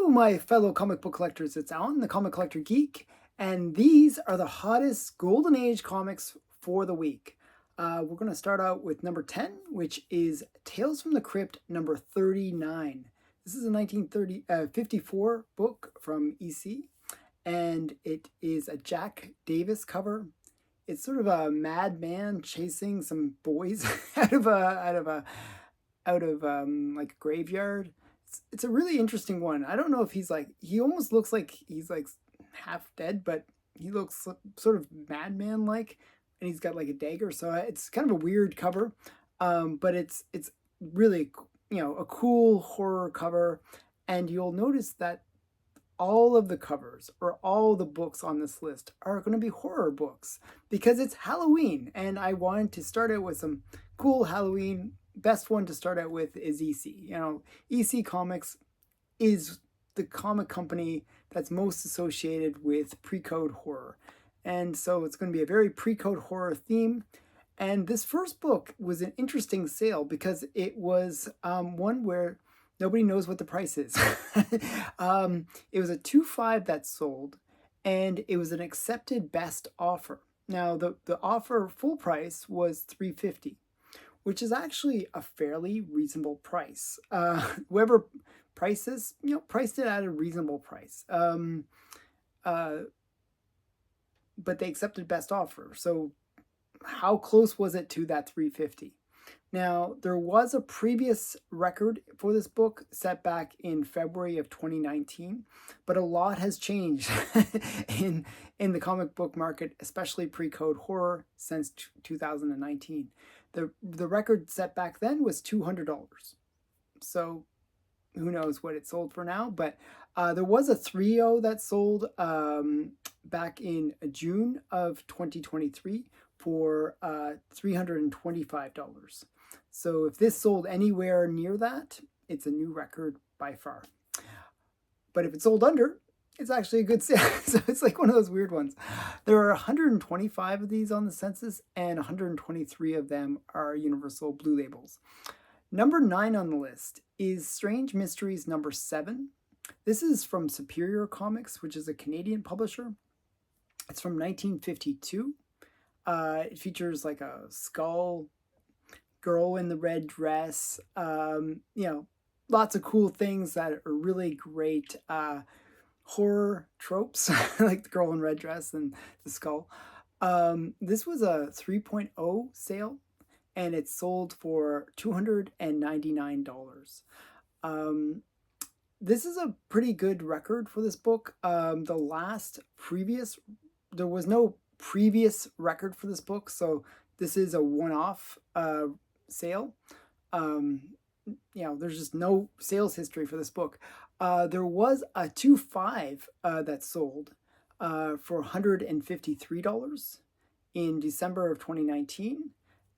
Hello, my fellow comic book collectors. It's Alan, the Comic Collector Geek, and these are the hottest Golden Age comics for the week. We're going to start out with number 10, which is Tales from the Crypt number 39. This is a 1954 book from EC, and it is a Jack Davis cover. It's sort of a madman chasing some boys out of like a graveyard. It's a really interesting one. I don't know if he almost looks like he's like half dead, but he looks sort of madman like, and he's got like a dagger. So it's kind of a weird cover, but it's really, a cool horror cover. And you'll notice that all of the covers or all the books on this list are going to be horror books because it's Halloween, and I wanted to start it with some cool Halloween. Best one to start out with is EC. EC Comics is the comic company that's most associated with Precode horror, and so it's going to be a very Precode horror theme. And this first book was an interesting sale because it was one where nobody knows what the price is. It was a 2.5 that sold, and it was an accepted best offer. Now, the offer full price was $3.50, which is actually a fairly reasonable price. Whoever prices, priced it at a reasonable price. But they accepted best offer. So how close was it to that $3.50? Now, there was a previous record for this book set back in February of 2019, but a lot has changed in the comic book market, especially Precode horror, since 2019. The record set back then was $200. So who knows what it sold for now, but there was a 3.0 that sold back in June of 2023 for $325. So if this sold anywhere near that, it's a new record by far. But if it sold under, it's actually a good sale. So it's like one of those weird ones. There are 125 of these on the census, and 123 of them are Universal Blue Labels. Number 9 on the list is Strange Mysteries number 7. This is from Superior Comics, which is a Canadian publisher. It's from 1952. It features like a skull, girl in the red dress, lots of cool things that are really great horror tropes, like the girl in red dress and the skull. This was a 3.0 sale, and it sold for $299. This is a pretty good record for this book. There was no previous record for this book, so this is a one-off sale. There's just no sales history for this book. There was a 2.5 that sold for $153 in December of 2019,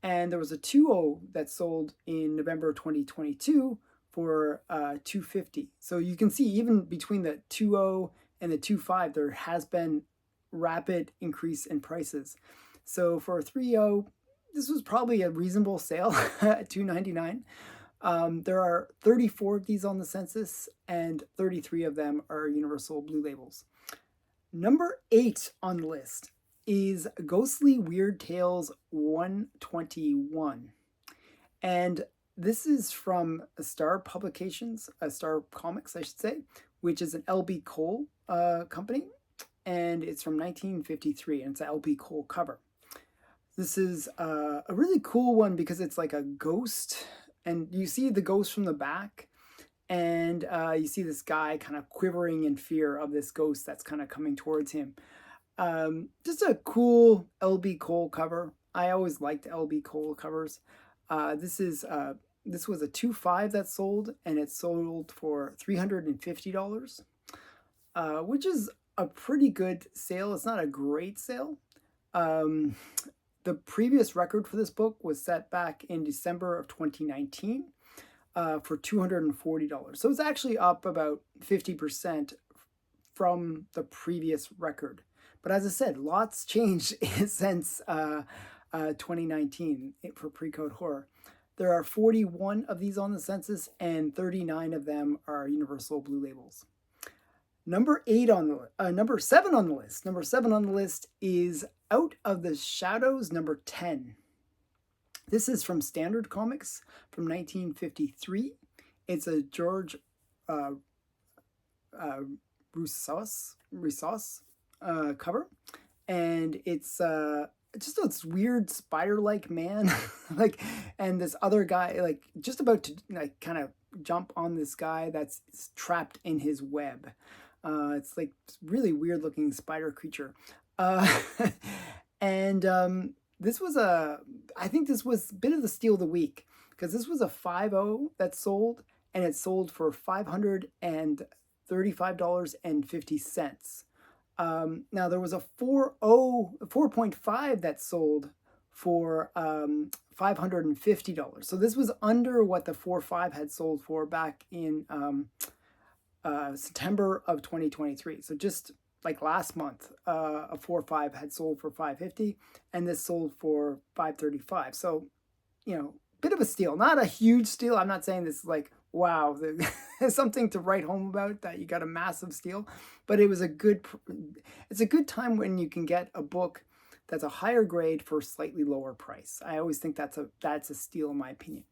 and there was a 2.0 that sold in November of 2022 for $250. So you can see even between the 2.0 and the 2.5, there has been rapid increase in prices. So for a 3.0, this was probably a reasonable sale at $299. There are 34 of these on the census, and 33 of them are Universal Blue Labels. Number 8 on the list is Ghostly Weird Tales 121. And this is from Star Publications, Star Comics, I should say, which is an L.B. Cole company. And it's from 1953, and it's an L.B. Cole cover. This is a really cool one because it's like a ghost, and you see the ghost from the back, and you see this guy kind of quivering in fear of this ghost that's kind of coming towards him. Just a cool L.B. Cole cover. I always liked L.B. Cole covers. This was a 2.5 that sold, and it sold for $350, which is a pretty good sale. It's not a great sale. The previous record for this book was set back in December of 2019 for $240. So it's actually up about 50% from the previous record. But as I said, lots changed since 2019 for Precode horror. There are 41 of these on the census, and 39 of them are Universal Blue Labels. Number 7 on the list. Number 7 on the list is Out of the Shadows, number 10. This is from Standard Comics from 1953. It's a George Roussos cover, and it's just this weird spider-like man, like, and this other guy, like, just about to like kind of jump on this guy that's trapped in his web. It's like really weird looking spider creature. Uh, and this was I think this was a bit of the steal of the week, because this was a 5.0 that sold, and it sold for $535.50. Now there was a 4.5 that sold for $550. So this was under what the 4.5 had sold for back in September of 2023. So just like last month, a 4.5 had sold for $550, and this sold for $535. So, bit of a steal. Not a huge steal. I'm not saying this is like, wow, there's something to write home about that you got a massive steal, but it's a good time when you can get a book that's a higher grade for a slightly lower price. I always think that's a steal in my opinion.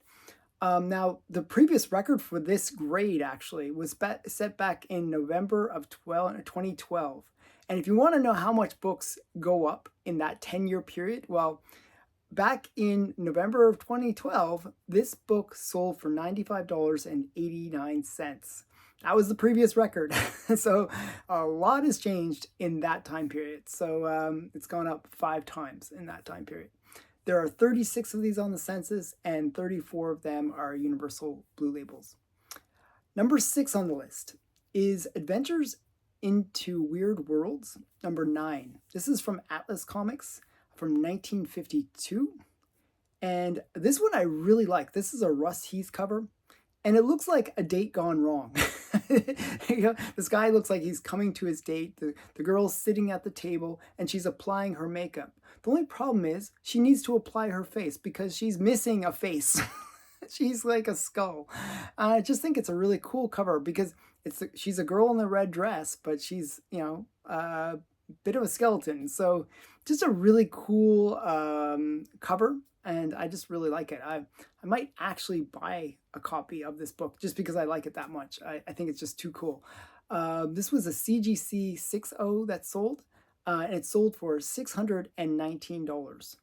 Now, the previous record for this grade actually was set back in November of 2012. And if you want to know how much books go up in that 10-year period, well, back in November of 2012, this book sold for $95.89. That was the previous record. So a lot has changed in that time period. So it's gone up 5 times in that time period. There are 36 of these on the census, and 34 of them are Universal Blue Labels. Number 6 on the list is Adventures into Weird Worlds, number 9. This is from Atlas Comics from 1952. And this one I really like. This is a Russ Heath cover, and it looks like a date gone wrong. This guy looks like he's coming to his date. The girl's sitting at the table, and she's applying her makeup. The only problem is she needs to apply her face because she's missing a face. She's like a skull. I just think it's a really cool cover because she's a girl in a red dress, but she's, a bit of a skeleton. So just a really cool cover, and I just really like it. I might actually buy a copy of this book just because I like it that much. I think it's just too cool. This was a CGC 6.0 that sold. And it sold for $619.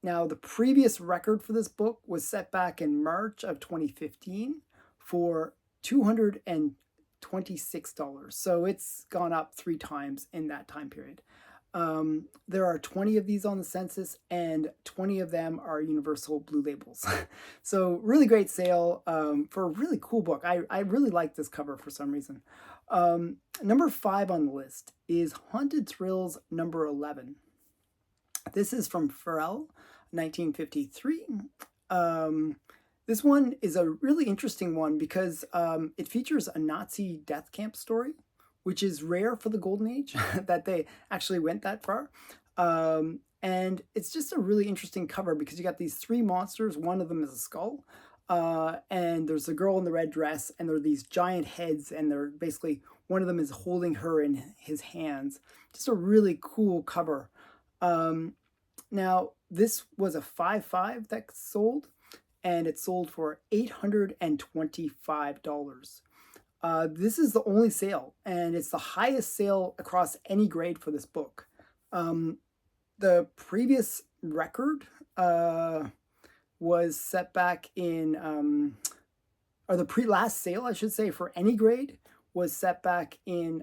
Now, the previous record for this book was set back in March of 2015 for $226. So it's gone up 3 times in that time period. There are 20 of these on the census, and 20 of them are Universal Blue Labels. So really great sale for a really cool book. I really like this cover for some reason. Number 5 on the list is Haunted Thrills number 11. This is from Farrell, 1953. This one is a really interesting one because it features a Nazi death camp story, which is rare for the Golden Age, that they actually went that far. And it's just a really interesting cover because you got these 3 monsters. One of them is a skull. And there's a girl in the red dress, and there are these giant heads, and they're basically, one of them is holding her in his hands. Just a really cool cover. Now, this was a 5.5 that sold, and it sold for $825. This is the only sale, and it's the highest sale across any grade for this book. The previous record was set back in, or the last sale, I should say, for any grade was set back in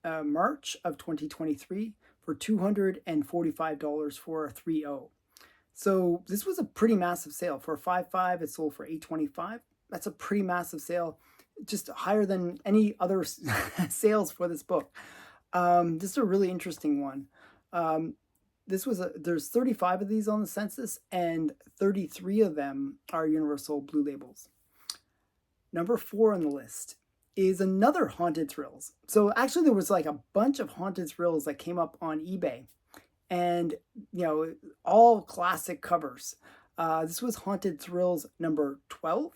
March of 2023 for $245 for a 3.0. So this was a pretty massive sale. For a 5.5, it sold for $825. That's a pretty massive sale, just higher than any other sales for this book. Just a really interesting one. There's 35 of these on the census, and 33 of them are Universal Blue Labels. Number 4 on the list is another Haunted Thrills. So actually there was like a bunch of Haunted Thrills that came up on eBay, and all classic covers. This was Haunted Thrills number 12,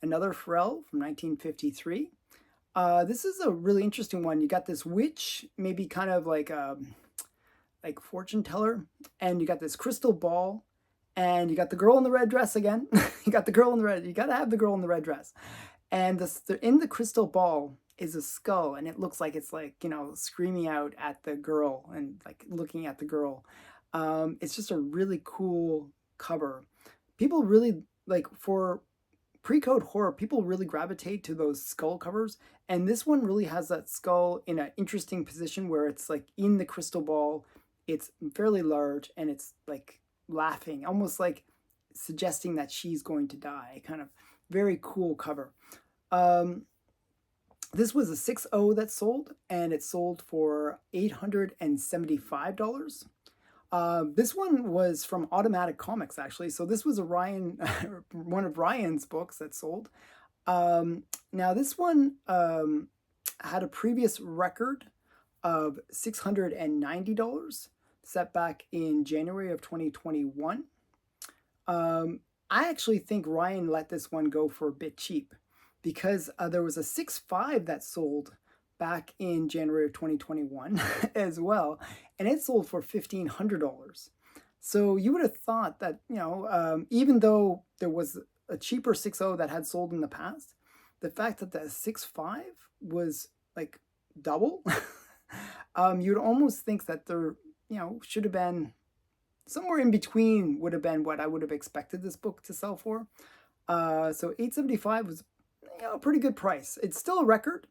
another Pharrell from 1953. This is a really interesting one. You got this witch, maybe kind of like fortune teller, and you got this crystal ball, and you got the girl in the red dress again. You got the girl in the red. You got to have the girl in the red dress, and in the crystal ball is a skull, and it looks like it's like, you know, screaming out at the girl and like looking at the girl. It's just a really cool cover. People really like, for Precode horror, people really gravitate to those skull covers, and this one really has that skull in an interesting position where it's like in the crystal ball. It's fairly large, and it's like laughing, almost like suggesting that she's going to die. Kind of very cool cover. This was a 6.0 that sold, and it sold for $875. This one was from Automatic Comics, actually. So this was a Ryan, one of Ryan's books that sold. Now this one had a previous record of $690, set back in January of 2021. I actually think Ryan let this one go for a bit cheap, because there was a 6.5 that sold back in January of 2021 as well, and it sold for $1,500. So you would have thought that, you know, even though there was a cheaper 6.0 that had sold in the past, the fact that the 6.5 was like double, you'd almost think that there, you know, should have been somewhere in between, would have been what I would have expected this book to sell for. So $875 was, you know, a pretty good price. It's still a record,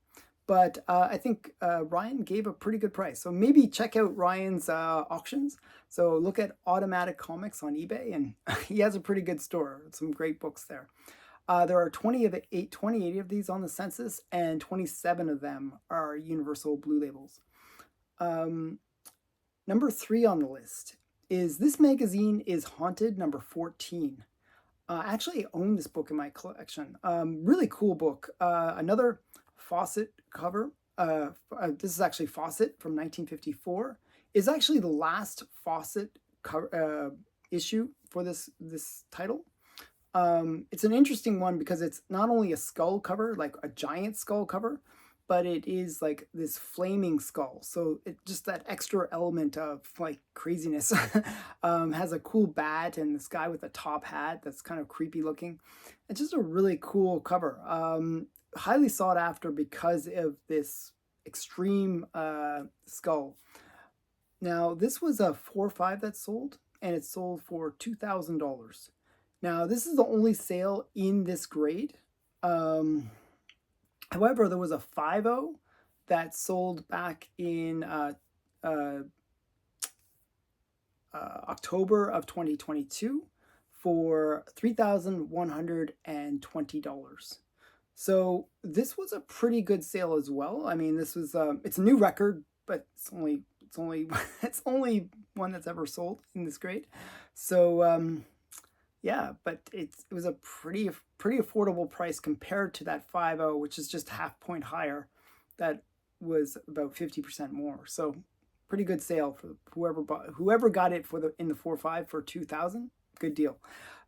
but I think Ryan gave a pretty good price. So maybe check out Ryan's auctions. So look at Automatic Comics on eBay, and he has a pretty good store. Some great books there. There are 28 of these on the census, and 27 of them are Universal Blue Labels. Number 3 on the list is This Magazine is Haunted, number 14. I actually own this book in my collection. Really cool book. Another Fawcett cover. This is actually Fawcett from 1954. Is actually the last Fawcett issue for this title. It's an interesting one because it's not only a skull cover, like a giant skull cover, but it is like this flaming skull. So it just that extra element of like craziness. Has a cool bat and this guy with a top hat that's kind of creepy looking. It's just a really cool cover. Highly sought after because of this extreme skull. Now, this was a 4.5 that sold, and it sold for $2,000. Now, this is the only sale in this grade. However, there was a 5.0 that sold back in October of 2022 for $3,120. So this was a pretty good sale as well. I mean, this was it's a new record, but it's only it's only one that's ever sold in this grade. So yeah, but it was a pretty affordable price compared to that 5.0, which is just half point higher. That was about 50% more. So pretty good sale for whoever got it in the 4.5 for $2,000. Good deal.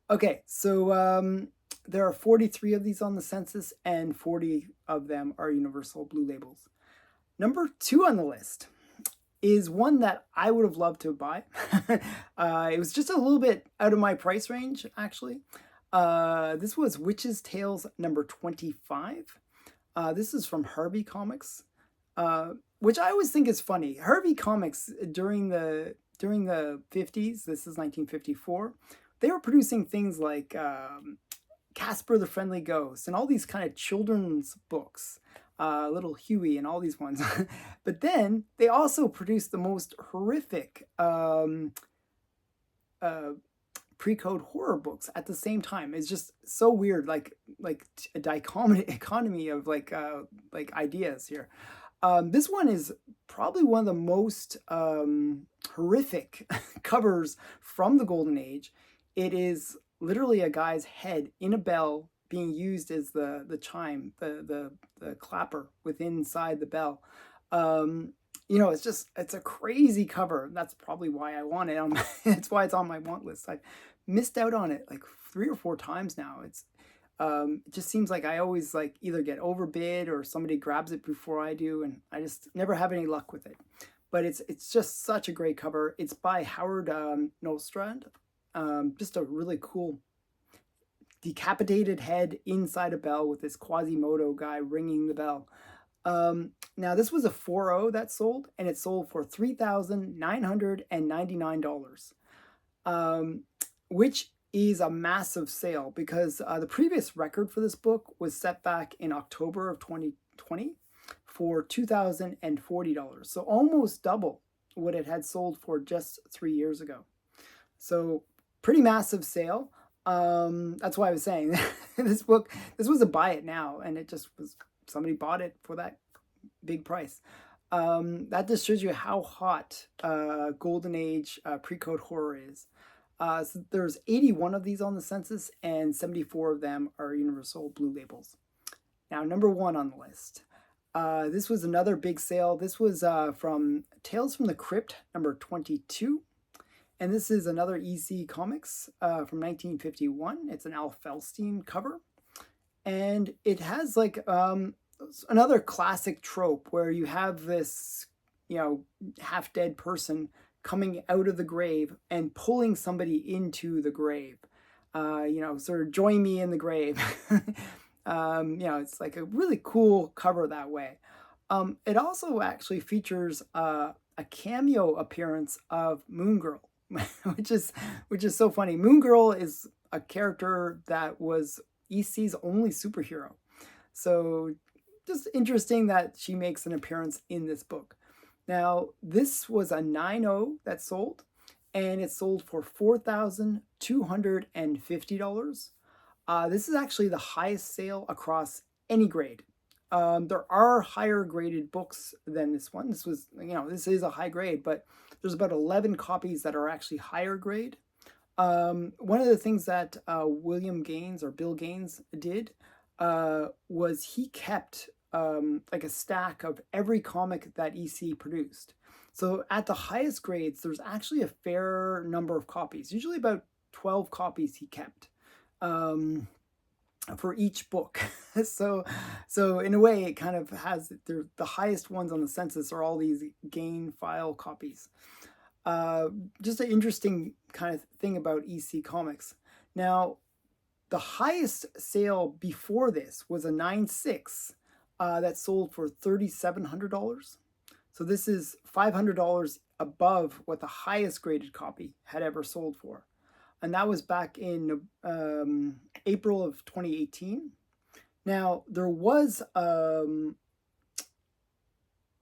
Okay, so there are 43 of these on the census, and 40 of them are Universal Blue Labels. Number 2 on the list is one that I would have loved to buy. It was just a little bit out of my price range, actually. This was Witch's Tales number 25. This is from Harvey Comics, which I always think is funny. Harvey Comics during the 50s, this is 1954, they were producing things like Casper the Friendly Ghost and all these kind of children's books. Little Huey and all these ones. But then they also produced the most horrific Precode horror books at the same time. It's just so weird, like a dichotomy of like ideas here. This one is probably one of the most horrific covers from the Golden Age. It is literally a guy's head in a bell being used as the chime, the clapper within inside the bell. You know, it's a crazy cover. That's probably why I want it. It's why it's on my want list. I've missed out on it like 3 or 4 times now. It just seems like I always like either get overbid or somebody grabs it before I do, and I just never have any luck with it. But it's just such a great cover. It's by Howard Nostrand. Just a really cool decapitated head inside a bell with this Quasimodo guy ringing the bell. Now this was a 4.0 that sold, and it sold for $3,999, which is a massive sale because the previous record for this book was set back in October of 2020 for $2,040. So almost double what it had sold for just 3 years ago. So pretty massive sale. That's why I was saying this book, this was a buy it now, and it just was, somebody bought it for that big price. That just shows you how hot Golden Age Precode horror is. So there's 81 of these on the census, and 74 of them are Universal Blue Labels. Now, number 1 on the list. This was another big sale. This was from Tales from the Crypt, number 22. And this is another EC Comics from 1951. It's an Al Felstein cover. And it has like another classic trope where you have this, half-dead person coming out of the grave and pulling somebody into the grave. Sort of join me in the grave. It's like a really cool cover that way. It also actually features a cameo appearance of Moon Girl. which is so funny. Moon Girl is a character that was EC's only superhero. So just interesting that she makes an appearance in this book. Now, this was a 9.0 that sold, and it sold for $4,250. This is actually the highest sale across any grade. There are higher graded books than this one. This was, this is a high grade, but there's about 11 copies that are actually higher grade. One of the things that William Gaines or Bill Gaines did was he kept like a stack of every comic that EC produced. So at the highest grades, there's actually a fair number of copies, usually about 12 copies he kept. For each book. so in a way, it kind of has the highest ones on the census are all these gain file copies. Just an interesting kind of thing about EC Comics. Now, the highest sale before this was a 9.6 that sold for $3,700. So this is $500 above what the highest graded copy had ever sold for. And that was back in April of 2018. Now, there was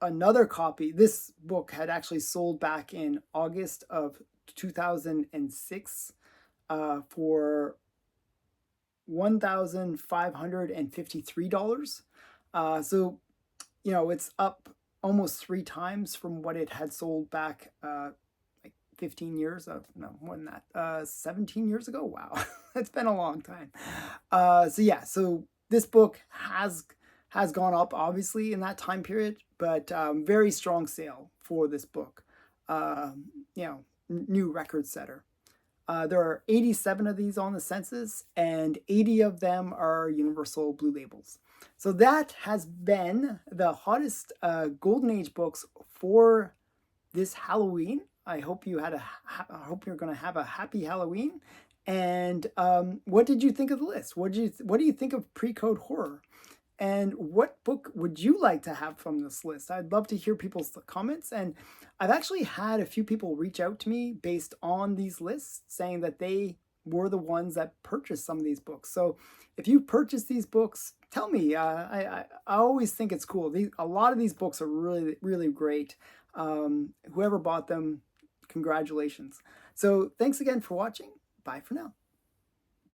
another copy. This book had actually sold back in August of 2006 for $1,553. So, it's up almost 3 times from what it had sold back 15 years of, no, more than that, 17 years ago. Wow, it's been a long time. So this book has gone up, obviously, in that time period, but very strong sale for this book. New record setter. There are 87 of these on the census, and 80 of them are Universal Blue Labels. So that has been the hottest Golden Age books for this Halloween. I hope you're going to have a happy Halloween. And what did you think of the list? What do you think of Precode horror? And what book would you like to have from this list? I'd love to hear people's comments. And I've actually had a few people reach out to me based on these lists, saying that they were the ones that purchased some of these books. So if you purchased these books, tell me. I always think it's cool. A lot of these books are really, really great. Whoever bought them, congratulations. So thanks again for watching. Bye for now.